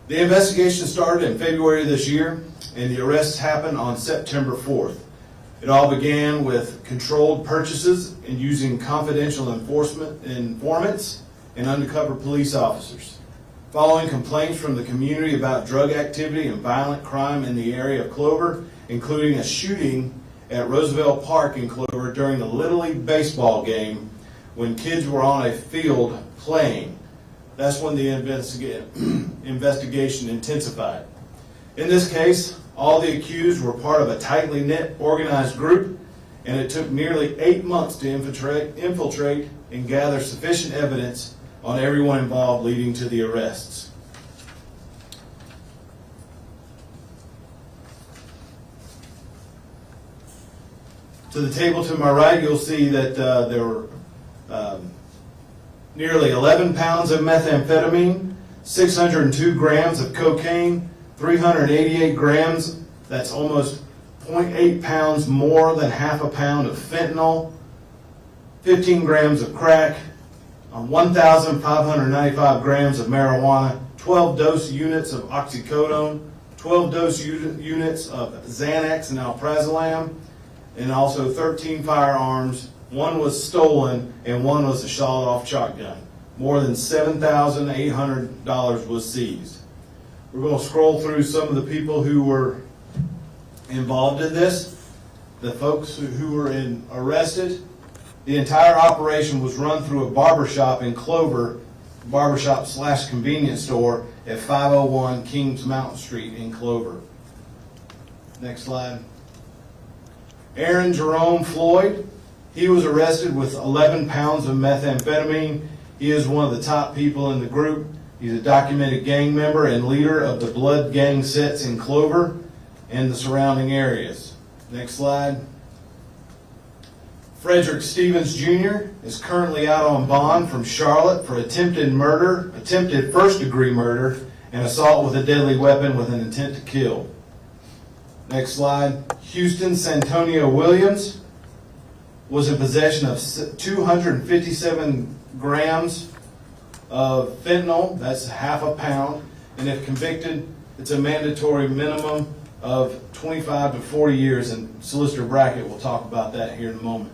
The investigation started in February of this year, and the arrests happened on September 4th. It all began with controlled purchases and using confidential informants and undercover police officers. Following complaints from the community about drug activity and violent crime in the area of Clover, including a shooting at Roosevelt Park in Clover during the Little League baseball game when kids were on a field playing. That's when the investigation intensified. In this case, all the accused were part of a tightly knit, organized group, and it took nearly 8 months to infiltrate and gather sufficient evidence on everyone involved, leading to the arrests. To the table to my right, you'll see that there were nearly 11 pounds of methamphetamine, 602 grams of cocaine, 388 grams, that's almost 0.8 pounds more than half a pound of fentanyl, 15 grams of crack, 1,595 grams of marijuana, 12 dose units of oxycodone, 12 dose units of Xanax and alprazolam, and also 13 firearms. One was stolen and one was a shot-off shotgun. More than $7,800 was seized. We're going to scroll through some of the people who were involved in this, the folks who were arrested. The entire operation was run through a barbershop in Clover, barbershop/convenience store at 501 Kings Mountain Street in Clover. Next slide. Aaron Jerome Floyd, he was arrested with 11 pounds of methamphetamine. He is one of the top people in the group. He's a documented gang member and leader of the blood gang sets in Clover and the surrounding areas. Next slide. Frederick Stevens Jr. is currently out on bond from Charlotte for attempted murder, attempted first-degree murder, and assault with a deadly weapon with an intent to kill. Next slide. Houston Santonio Williams was in possession of 257 grams of fentanyl, that's half a pound, and if convicted, it's a mandatory minimum of 25 to 40 years, and Solicitor Brackett will talk about that here in a moment.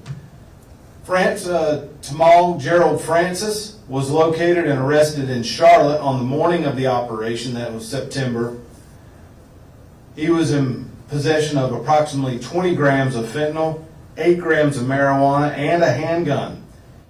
Tamal Gerald Francis was located and arrested in Charlotte on the morning of the operation, that was September. He was in possession of approximately 20 grams of fentanyl, 8 grams of marijuana, and a handgun.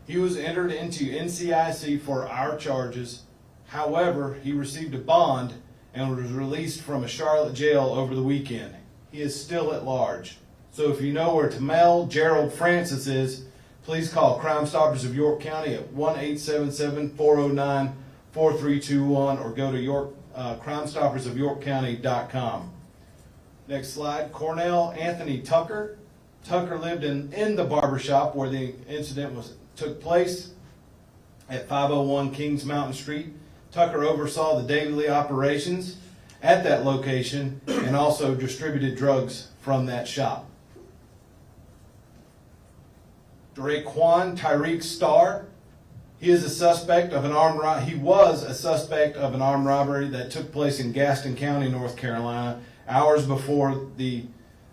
He was entered into NCIC for our charges. However, he received a bond and was released from a Charlotte jail over the weekend. He is still at large. So if you know where Tamal Gerald Francis is, please call Crime Stoppers of York County at 1-877-409-4321 or go to crimestoppersofyorkcounty.com. Next slide. Cornell Anthony Tucker. Tucker lived in the barbershop where the incident took place at 501 Kings Mountain Street. Tucker oversaw the daily operations at that location and also distributed drugs from that shop. Draquan Tyreek Starr, he was a suspect of an armed robbery that took place in Gaston County, North Carolina, hours before the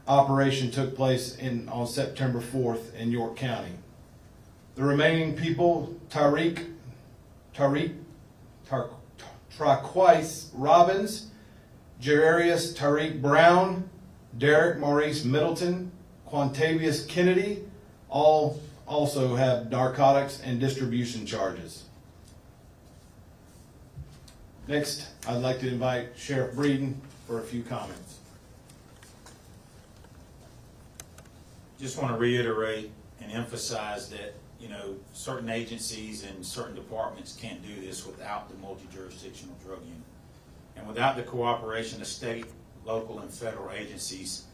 operation took place on September 4th in York County. The remaining people, Traquise Robbins, Jarius Tariq Brown, Derek Maurice Middleton, Quantavious Kennedy, all also have narcotics and distribution charges. Next, I'd like to invite Sheriff Breeden for a few comments. Just want to reiterate and emphasize that, certain agencies and certain departments can't do this without the multi-jurisdictional drug unit. And without the cooperation of state, local, and federal agencies,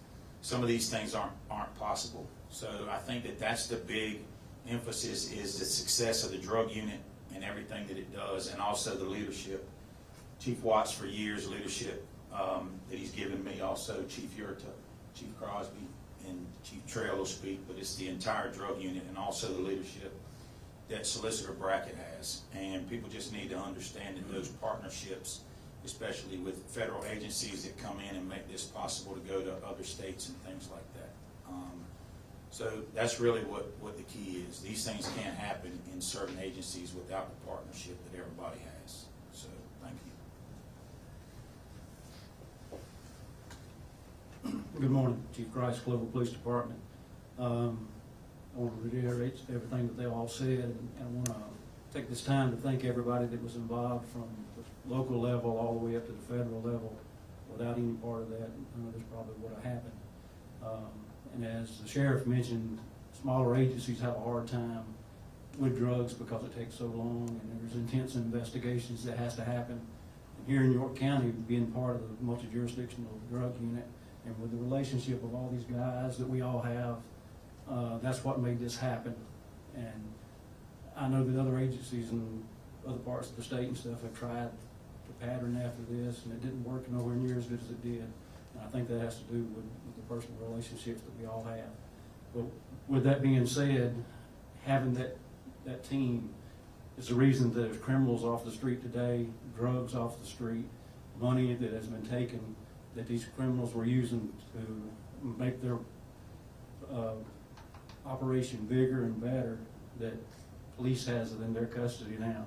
some of these things aren't possible. So I think that's the big emphasis, is the success of the drug unit and everything that it does, and also the leadership. Chief Watts, for years, leadership that he's given me, also Chief Yurta, Chief Crosby, and Chief Trail will speak, but it's the entire drug unit and also the leadership that Solicitor Brackett has. And people just need to understand that those partnerships especially with federal agencies that come in and make this possible to go to other states and things like that. So that's really what the key is. These things can't happen in certain agencies without the partnership that everybody has. So, thank you. Good morning, Chief Grice, Clover Police Department. I want to reiterate everything that they all said, and I want to take this time to thank everybody that was involved from the local level all the way up to the federal level. Without any part of that, none of this probably would have happened. And as the sheriff mentioned, smaller agencies have a hard time with drugs because it takes so long, and there's intense investigations that has to happen. And here in York County, being part of the multi-jurisdictional drug unit, and with the relationship of all these guys that we all have, that's what made this happen. And I know that other agencies in other parts of the state and stuff have tried to pattern after this, and it didn't work nowhere near as good as it did. And I think that has to do with the personal relationships that we all have. But with that being said, having that team is the reason that there's criminals off the street today, drugs off the street, money that has been taken that these criminals were using to make their operation bigger and better, that police has it in their custody now.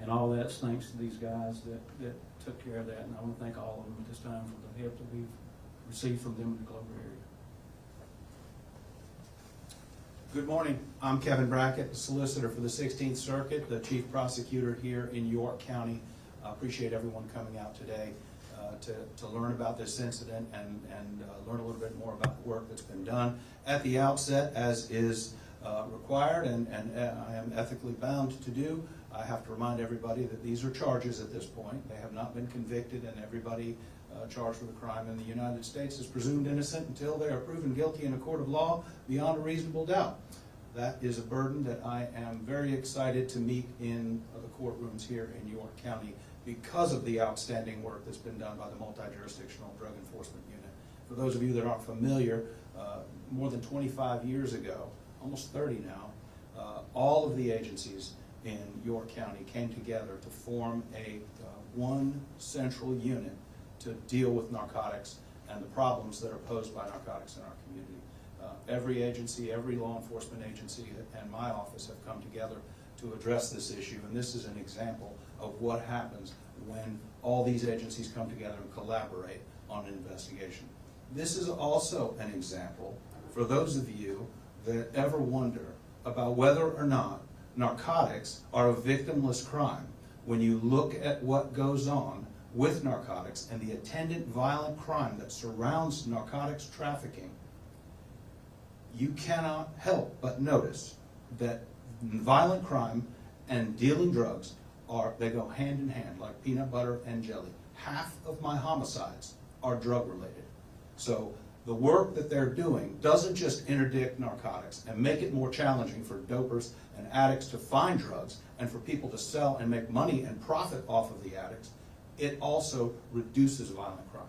And all that's thanks to these guys that took care of that. And I want to thank all of them at this time for the help that we've received from them in the Clover area. Good morning. I'm Kevin Brackett, the solicitor for the 16th Circuit, the chief prosecutor here in York County. I appreciate everyone coming out today to learn about this incident and learn a little bit more about the work that's been done. At the outset, as is required and I am ethically bound to do, I have to remind everybody that these are charges at this point. They have not been convicted, and everybody charged with a crime in the United States is presumed innocent until they are proven guilty in a court of law beyond a reasonable doubt. That is a burden that I am very excited to meet in the courtrooms here in York County because of the outstanding work that's been done by the multi-jurisdictional drug enforcement unit. For those of you that aren't familiar, more than 25 years ago, almost 30 now, all of the agencies in York County came together to form a one central unit to deal with narcotics and the problems that are posed by narcotics in our community. Every agency, every law enforcement agency, and my office have come together to address this issue, and this is an example of what happens when all these agencies come together and collaborate on an investigation. This is also an example for those of you that ever wonder about whether or not narcotics are a victimless crime. When you look at what goes on with narcotics and the attendant violent crime that surrounds narcotics trafficking, you cannot help but notice that violent crime and dealing drugs they go hand in hand like peanut butter and jelly. Half of my homicides are drug related. So the work that they're doing doesn't just interdict narcotics and make it more challenging for dopers and addicts to find drugs and for people to sell and make money and profit off of the addicts. It also reduces violent crime.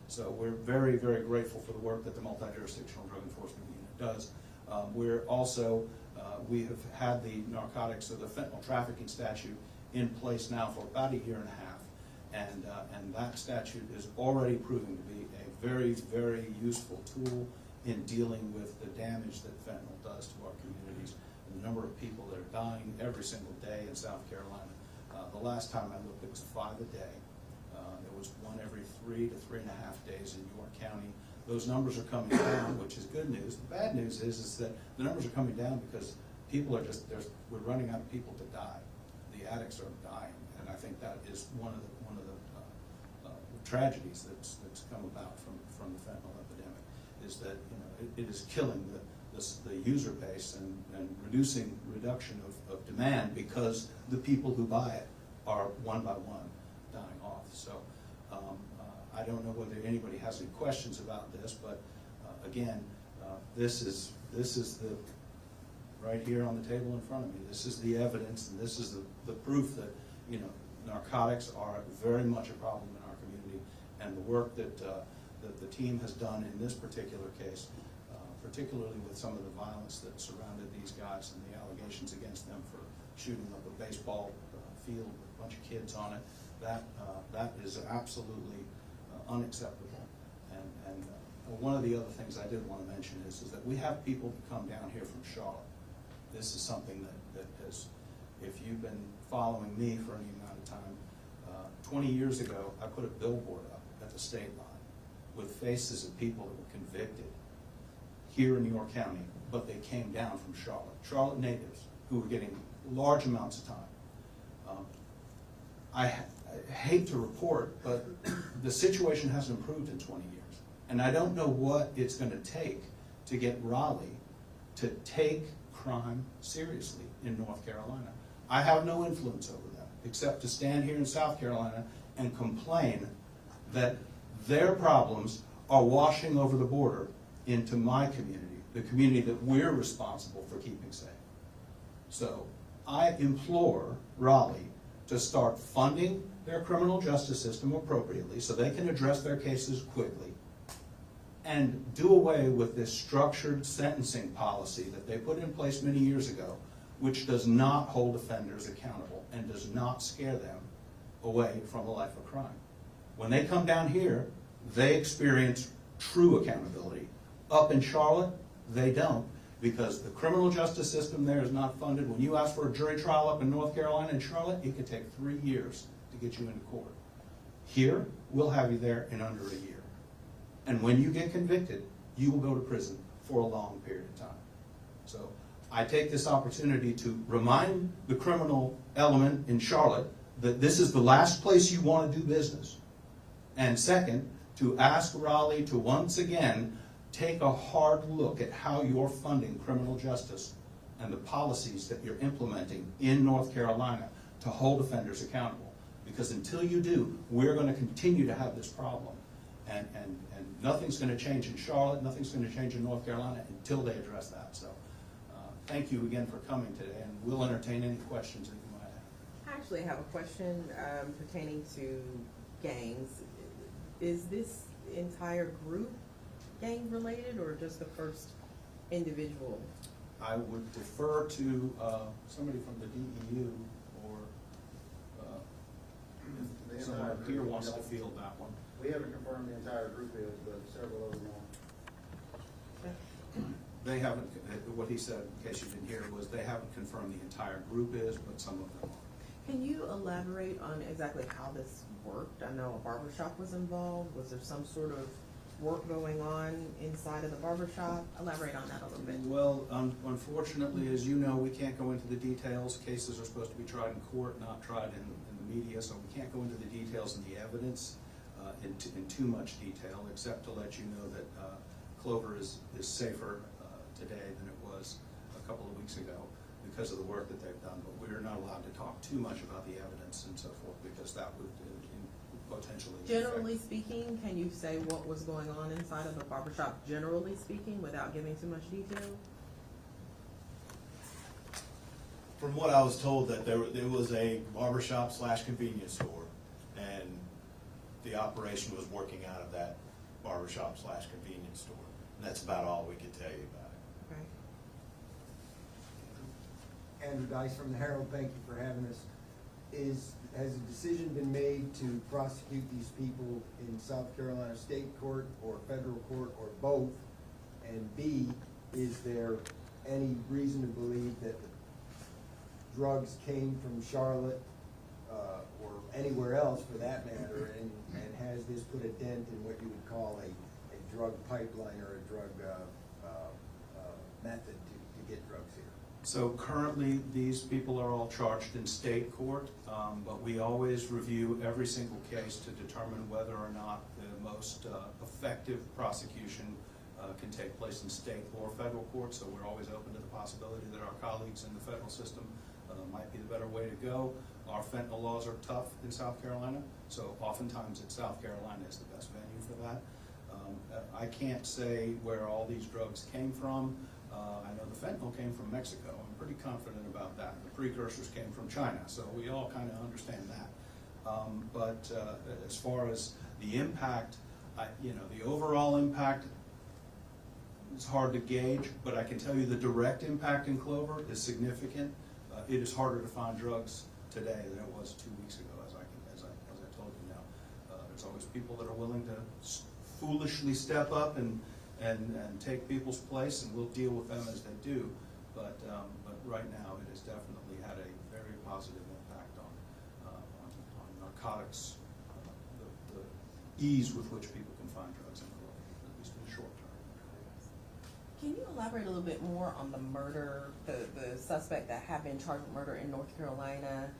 So we're very, very grateful for the work that the multi-jurisdictional drug enforcement unit does. We're also, we have had the narcotics or the fentanyl trafficking statute in place now for about a year and a half. And that statute is already proving to be a very, very useful tool in dealing with the damage that fentanyl does to our communities and the number of people that are dying every single day in South Carolina. The last time I looked, it was 5 a day. It was 1 every 3 to 3.5 days in York County. Those numbers are coming down, which is good news. The bad news is that the numbers are coming down because people are just, we're running out of people to die. The addicts are dying, and I think that is one of the tragedies that's come about from the fentanyl epidemic, is that it is killing the user base and reduction of demand because the people who buy it are one by one dying off. So I don't know whether anybody has any questions about this, but again, this is the right here on the table in front of me. This is the evidence, and this is the proof that narcotics are very much a problem in our community, and the work that the team has done in this particular case, particularly with some of the violence that surrounded these guys and the allegations against them for shooting up a baseball field with a bunch of kids on it, That is absolutely unacceptable. And one of the other things I did want to mention is that we have people who come down here from Charlotte. This is something that has, if you've been following me for any amount of time, 20 years ago, I put a billboard up at the state line with faces of people that were convicted here in York County, but they came down from Charlotte natives who were getting large amounts of time. I hate to report, but the situation has improved in 20 years. And I don't know what it's going to take to get Raleigh to take crime seriously in North Carolina. I have no influence over them, except to stand here in South Carolina and complain that their problems are washing over the border into my community, the community that we're responsible for keeping safe. So I implore Raleigh to start funding their criminal justice system appropriately so they can address their cases quickly, and do away with this structured sentencing policy that they put in place many years ago, which does not hold offenders accountable and does not scare them away from a life of crime. When they come down here, they experience true accountability. Up in Charlotte, they don't, because the criminal justice system there is not funded. When you ask for a jury trial up in North Carolina and Charlotte, it could take 3 years to get you into court. Here, we'll have you there in under a year. And when you get convicted, you will go to prison for a long period of time. So I take this opportunity to remind the criminal element in Charlotte that this is the last place you want to do business. And second, to ask Raleigh to once again take a hard look at how you're funding criminal justice and the policies that you're implementing in North Carolina to hold offenders accountable. Because until you do, we're going to continue to have this problem. And nothing's going to change in Charlotte, nothing's going to change in North Carolina until they address that. So thank you again for coming today, and we'll entertain any questions that you might have. I actually have a question pertaining to gangs. Is this entire group gang related or just the first individual? I would defer to somebody from the DEU, or if someone here wants to field that one. We haven't confirmed the entire group is, but several of them are. They haven't, what he said, in case you didn't hear, was they haven't confirmed the entire group is, but some of them are. Can you elaborate on exactly how this worked? I know a barbershop was involved. Was there some sort of work going on inside of the barbershop? Elaborate on that a little bit. Well, unfortunately, as you know, we can't go into the details. Cases are supposed to be tried in court, not tried in the media, so we can't go into the details and the evidence in too much detail, except to let you know that Clover is safer today than it was a couple of weeks ago because of the work that they've done. But we're not allowed to talk too much about the evidence and so forth, because that would potentially Generally speaking, can you say what was going on inside of the barbershop, generally speaking, without giving too much detail? From what I was told, that there was a barbershop / convenience store, and the operation was working out of that barbershop / convenience store. And that's about all we could tell you about it. Okay. Andrew Dice from the Herald, thank you for having us. Has a decision been made to prosecute these people in South Carolina State Court or Federal Court or both? And B, is there any reason to believe that the drugs came from Charlotte or anywhere else for that matter, and has this put a dent in what you would call a drug pipeline or a drug method to get drugs here? So currently, these people are all charged in state court, but we always review every single case to determine whether or not the most effective prosecution can take place in state or federal court. So we're always open to the possibility that our colleagues in the federal system might be the better way to go. Our fentanyl laws are tough in South Carolina, so oftentimes it's South Carolina is the best venue for that. I can't say where all these drugs came from. I know the fentanyl came from Mexico. I'm pretty confident about that. The precursors came from China, so we all kind of understand that. But as far as the impact, the overall impact, it's hard to gauge, but I can tell you the direct impact in Clover is significant. It is harder to find drugs today than it was 2 weeks ago, as I There's always people that are willing to foolishly step up and take people's place, and we'll deal with them as they do. But right now, it has definitely had a very positive impact on narcotics, the ease with which people can find drugs in Clover, at least in the short term. Can you elaborate a little bit more on the murder, the suspect that had been charged with murder in North Carolina?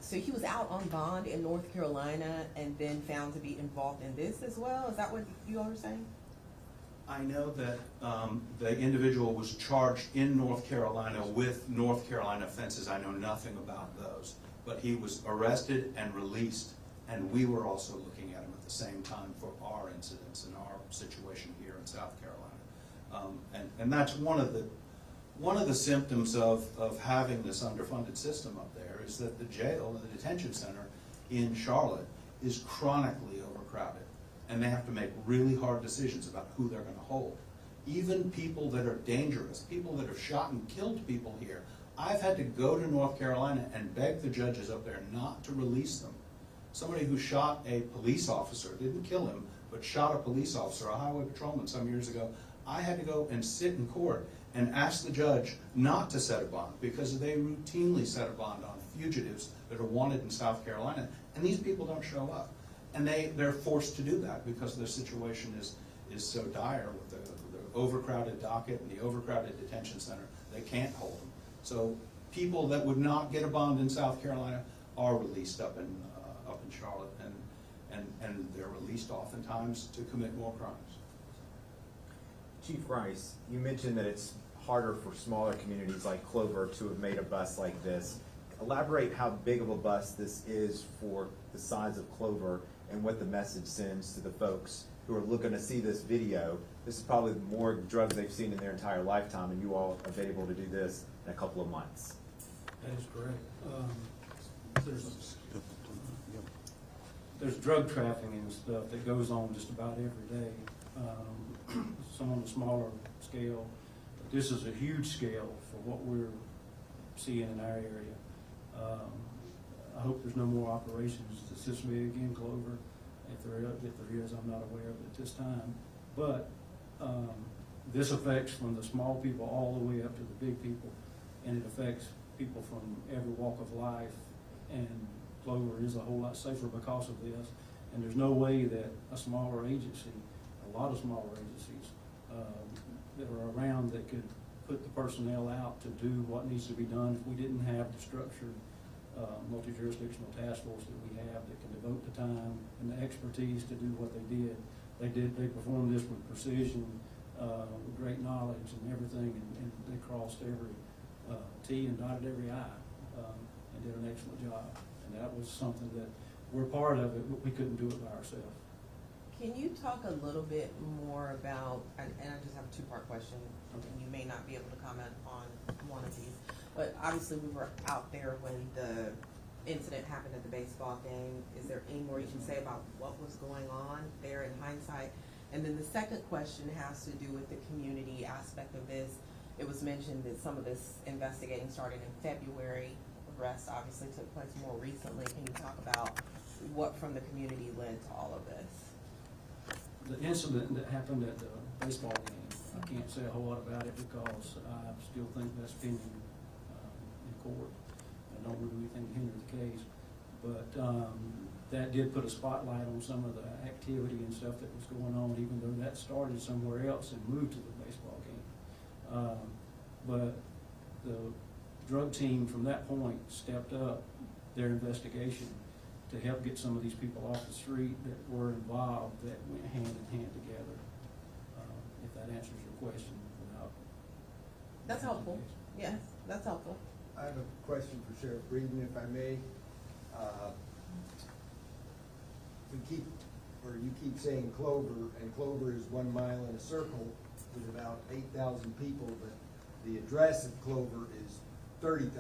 So he was out on bond in North Carolina and then found to be involved in this as well? Is that what you all are saying? I know that the individual was charged in North Carolina with North Carolina offenses. I know nothing about those. But he was arrested and released, and we were also looking at him at the same time for our incidents and our situation here in South Carolina. And that's one of the symptoms of having this underfunded system up there, is that the jail, the detention center in Charlotte, is chronically overcrowded. And they have to make really hard decisions about who they're going to hold. Even people that are dangerous, people that have shot and killed people here, I've had to go to North Carolina and beg the judges up there not to release them. Somebody who shot a police officer, didn't kill him, but shot a police officer, a highway patrolman some years ago, I had to go and sit in court and ask the judge not to set a bond, because they routinely set a bond on fugitives that are wanted in South Carolina, and these people don't show up. And they're forced to do that because their situation is so dire with the overcrowded docket and the overcrowded detention center. They can't hold them. So people that would not get a bond in South Carolina are released up in Charlotte, and they're released oftentimes to commit more crimes. Chief Rice, you mentioned that it's harder for smaller communities like Clover to have made a bus like this. Elaborate how big of a bus this is for the size of Clover and what the message sends to the folks who are looking to see this video. This is probably more drugs they've seen in their entire lifetime, and you all have been able to do this in a couple of months. That is correct. There's drug trafficking and stuff that goes on just about every day. Some on a smaller scale. But this is a huge scale for what we're seeing in our area. I hope there's no more operations that's this big in Clover. If there is, I'm not aware of it at this time. But this affects from the small people all the way up to the big people, and it affects people from every walk of life. And Clover is a whole lot safer because of this. And there's no way that a smaller agency, a lot of smaller agencies that are around that could put the personnel out to do what needs to be done if we didn't have the structured multi-jurisdictional task force that we have that can devote the time and the expertise to do what they did. They performed this with precision, with great knowledge and everything, and they crossed every T and dotted every I, and did an excellent job. And that was something that we're part of it, but we couldn't do it by ourselves. Can you talk a little bit more about, and I just have a two-part question, and you may not be able to comment on one of these, but obviously we were out there when the incident happened at the baseball game. Is there any more you can say about what was going on there in hindsight? And then the second question has to do with the community aspect of this. It was mentioned that some of this investigating started in February. Arrest obviously took place more recently. Can you talk about what from the community led to all of this? The incident that happened at the baseball game, I can't say a whole lot about it because I still think that's pending in court. I don't really think it hindered the case, but that did put a spotlight on some of the activity and stuff that was going on, even though that started somewhere else and moved to the baseball game. But the drug team from that point stepped up their investigation to help get some of these people off the street that were involved, that went hand in hand together, if that answers your question without. That's helpful. Yes, that's helpful. I have a question for Sheriff Breeden, if I may. You keep saying Clover, and Clover is 1 mile in a circle with about 8,000 people, but the address of Clover is 30,000,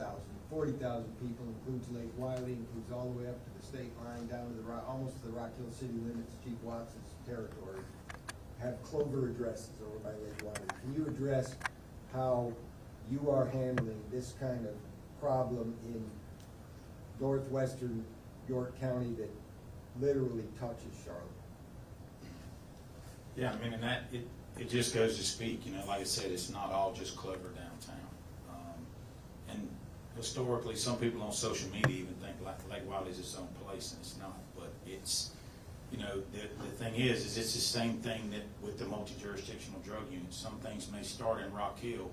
40,000 people, includes Lake Wiley, includes all the way up to the state line, down to almost to the Rock Hill city limits, Chief Watson's territory, have Clover addresses over by Lake Wiley. Can you address how you are handling this kind of problem in northwestern York County that literally touches Charlotte. Yeah, I mean, and that, it just goes to speak, you know, like I said, it's not all just Clover downtown. And historically, some people on social media even think Lake Wiley's its own place, and it's not. But it's, you know, the thing is it's the same thing that with the multi-jurisdictional drug units. Some things may start in Rock Hill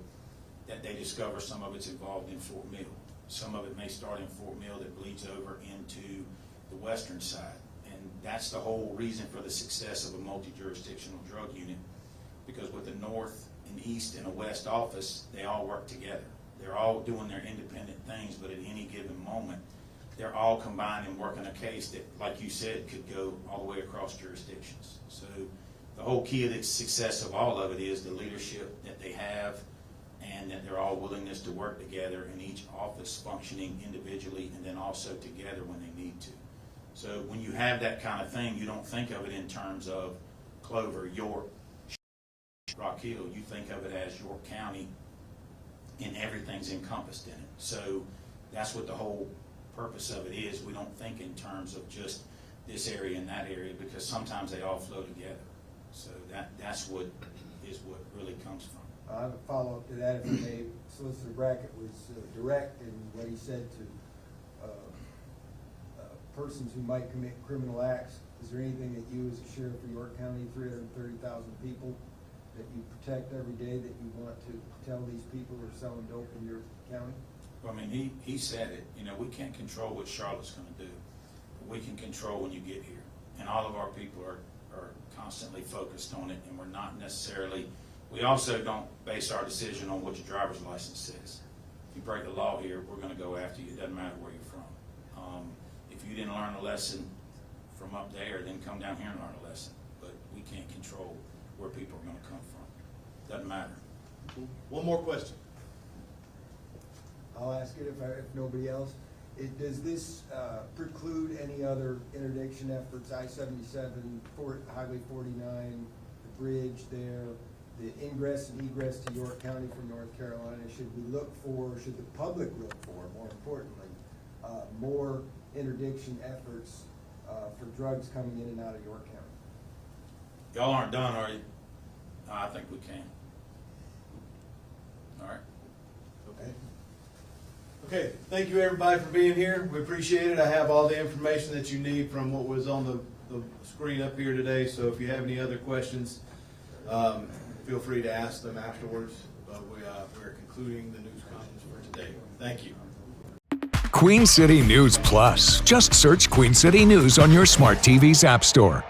that they discover some of it's involved in Fort Mill. Some of it may start in Fort Mill that bleeds over into the western side. And that's the whole reason for the success of a multi-jurisdictional drug unit, because with the north and east and a west office, they all work together. They're all doing their independent things, but at any given moment, they're all combined and working a case that, like you said, could go all the way across jurisdictions. So the whole key of the success of all of it is the leadership that they have, and that they're all willingness to work together, in each office functioning individually and then also together when they need to. So when you have that kind of thing, you don't think of it in terms of Clover, York, Rock Hill. You think of it as York County, and everything's encompassed in it. So that's what the whole purpose of it is. We don't think in terms of just this area and that area, because sometimes they all flow together. So that's what is what really comes from. I have a follow-up to that, if I may. Solicitor Brackett was direct in what he said to persons who might commit criminal acts. Is there anything that you, as a sheriff of York County, 330,000 people, that you protect every day, that you want to tell these people who are selling dope in your county? Well, I mean, he said it. You know, we can't control what Charlotte's going to do, but we can control when you get here. And all of our people are constantly focused on it, and we're not necessarily. We also don't base our decision on what your driver's license says. If you break the law here, we're going to go after you. It doesn't matter where you're from. If you didn't learn a lesson from up there, then come down here and learn a lesson. But we can't control where people are going to come from. Doesn't matter. One more question. I'll ask it if nobody else. Does this preclude any other interdiction efforts, I-77, Highway 49, the bridge there, the ingress and egress to York County from North Carolina? Should the public look for, more importantly, more interdiction efforts for drugs coming in and out of York County? Y'all aren't done, are you? No, I think we can. All right. Okay. Okay, thank you everybody for being here. We appreciate it. I have all the information that you need from what was on the screen up here today, so if you have any other questions, feel free to ask them afterwards. But we're concluding the news conference for today. Thank you. Queen City News Plus. Just search Queen City News on your smart TV's app store.